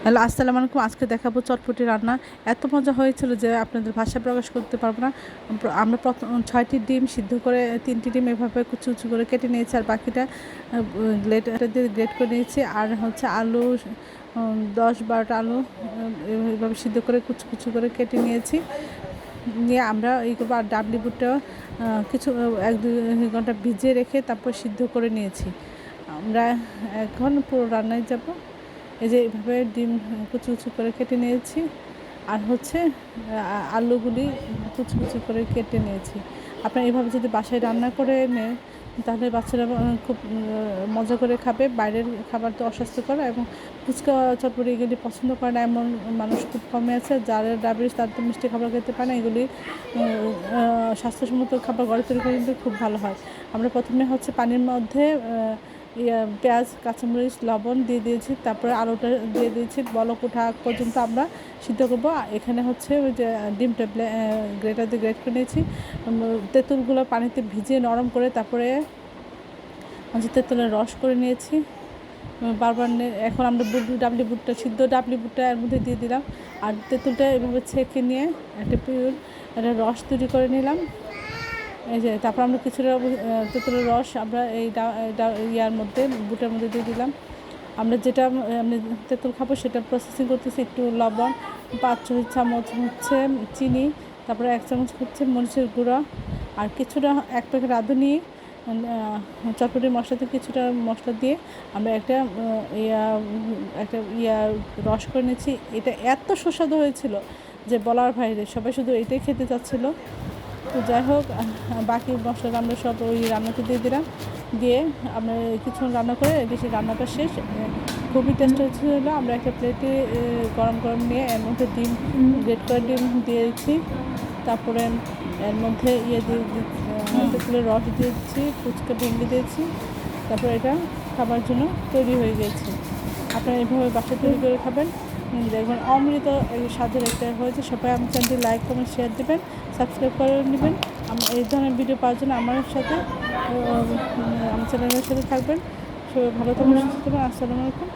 Hello, আসসালামু আলাইকুম। আজকে দেখাবো চটপটি রান্না। এত মজা হয়েছিল যে আপনাদের ভাষায় প্রকাশ করতে পারবো না। আমরা প্রথম 6টি ডিম সিদ্ধ করে 3টি ডিম এভাবে কুচি কুচি করে কেটে নিয়েছি, আর বাকিটা গ্রেটার দিয়ে গ্রেট করে নিয়েছি। আর হচ্ছে আলু 10-12টা আলু এভাবে সিদ্ধ করে কুচি কুচি করে কেটে নিয়েছি। নিয়ে আমরা এই করবো। আর ডাবলি বুটটা কিছু 1-2 ঘন্টা ভিজিয়ে রেখে তারপর সিদ্ধ করে নিয়েছি। আমরা এখন পুরো রান্নায় যাব। এই যে এইভাবে ডিম কুচি কুচি করে কেটে নিয়েছি, আর হচ্ছে আলুগুলি কুচি কুচি করে কেটে নিয়েছি। আপনারা এইভাবে যদি বাসায় রান্না করে নেন তাহলে বাচ্চারা খুব মজা করে খাবে। বাইরের খাবার তো অস্বাস্থ্যকর, এবং ফুচকা চটপটি এগুলি পছন্দ করে না এমন মানুষ খুব কমে আছে। যারা ডায়াবেটিস তারা তো মিষ্টি খাবার খেতে পারে না। এগুলি স্বাস্থ্যসম্মত খাবার ঘরে তৈরি করে কিন্তু খুব ভালো হয়। আমরা প্রথমে হচ্ছে পানির মধ্যে পেঁয়াজ, কাঁচামরিচ, লবণ দিয়ে দিয়েছি, তারপরে আলুটা দিয়ে দিয়েছি। বলক ওঠা পর্যন্ত আমরা সিদ্ধ করবো। এখানে হচ্ছে ওই যে ডিমটা গ্রেটার দিয়ে গ্রেট করে নিয়েছি। তেঁতুলগুলো পানিতে ভিজিয়ে নরম করে তারপরে হচ্ছে তেঁতুলের রস করে নিয়েছি। বারবার এখন আমরা ডাবলি বুটটা সিদ্ধ ডাবলি বুটটা এর মধ্যে দিয়ে দিলাম, আর তেঁতুলটা এভাবে ছেঁকে নিয়ে একটা একটা রস তৈরি করে নিলাম। এই যে তারপর আমরা কিছুটা তেঁতুলের রস আমরা এই ইয়ার মধ্যে বুটের মধ্যে দিয়ে দিলাম। আমরা যেটা আমি তেঁতুল খাবো সেটা প্রসেসিং করতেছি। একটু লবণ, 5 চামচ হচ্ছে চিনি, তারপরে 1 চামচ হচ্ছে মরিচের গুঁড়া, আর কিছুটা 1 প্যাকেট রাঁধুনি চটপটি মশলাতে কিছুটা মশলা দিয়ে আমরা একটা রস করে নিয়েছি। এটা এত সুস্বাদু হয়েছিল যে বলার বাইরে, সবাই শুধু এটাই খেতে চাচ্ছিল। তো যাই হোক, বাকি মশলা আমরা সব ওই রান্নাতে দিয়ে দিলাম। দিয়ে আমরা কিছুক্ষণ রান্না করে বেশি রান্নাটা শেষ, খুবই টেস্ট হয়েছিল। আমরা একটা প্লেটে গরম গরম নিয়ে এর মধ্যে ডিম গ্রেট করে ডিম দিয়েছি, তারপরে এর মধ্যে তেঁতুলের রস দিয়েছি, ফুচকা ভেঙে দিয়েছি, তারপরে এটা খাবার জন্য তৈরি হয়ে গিয়েছে। আপনারা এইভাবে বাসায় তৈরি করে খাবেন, দেখবেন অমৃত স্বাদের একটা হয়েছে। সবাই আমার চ্যানেলটি লাইক, কমেন্ট, শেয়ার দেবেন, সাবস্ক্রাইব করে নেবেন। এই ধরনের ভিডিও পাওয়ার জন্য আমার সাথে আমার চ্যানেলের সাথে থাকবেন। সবাই ভালো থাকবেন, সুস্থ থাকবেন। আসসালামু আলাইকুম।